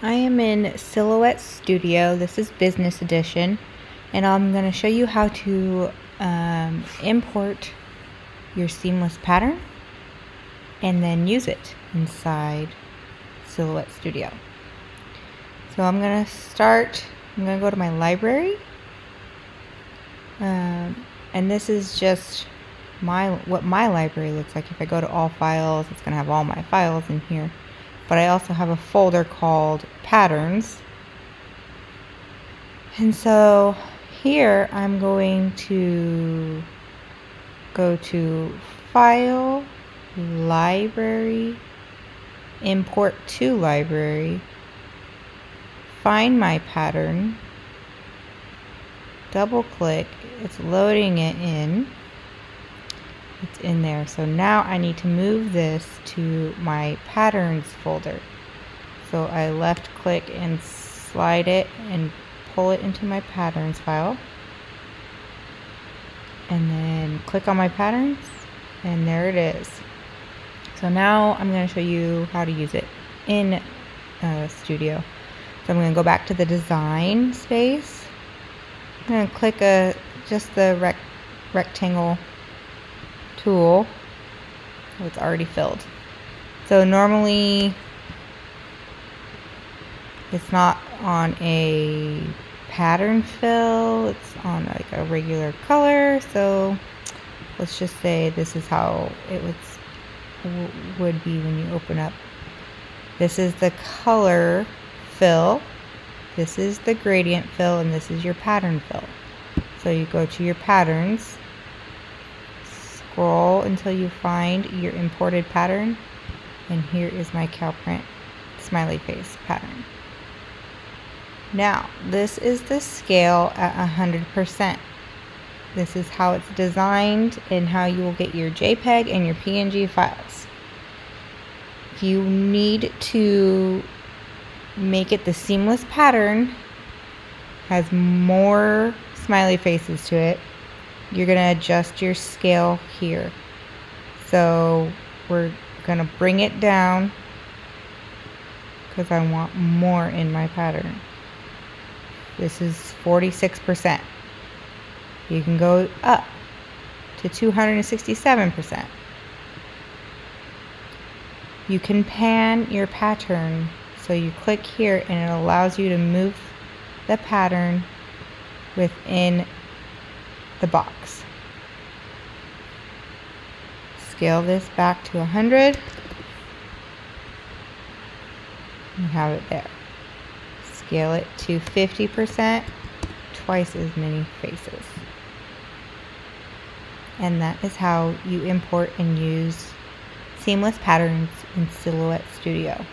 I am in Silhouette Studio. This is Business Edition, and I'm going to show you how to import your seamless pattern and then use it inside Silhouette Studio. So I'm going to go to my library, and this is just what my library looks like. If I go to all files, it's going to have all my files in here. But I also have a folder called patterns. And so here I'm going to go to File, Library, Import to Library, find my pattern, double click, it's loading it in. It's in there. So now I need to move this to my patterns folder. So I left click and slide it and pull it into my patterns file. And then click on my patterns, and there it is. So now I'm going to show you how to use it in Studio. So I'm going to go back to the design space. I'm going to click just the rectangle tool. It's already filled. So normally it's not on a pattern fill, it's on like a regular color. So let's just say this is how it would be when you open up. This is the color fill, this is the gradient fill, and this is your pattern fill. So you go to your patterns, scroll until you find your imported pattern, and here is my cow print smiley face pattern. Now this is the scale at 100%. This is how it's designed and how you will get your JPEG and your PNG files. If you need to make it the seamless pattern, has more smiley faces to it, you're going to adjust your scale here. So we're going to bring it down because I want more in my pattern. This is 46%. You can go up to 267%. You can pan your pattern, so you click here and it allows you to move the pattern within the box. Scale this back to 100. You have it there. Scale it to 50%, twice as many faces. And that is how you import and use seamless patterns in Silhouette Studio.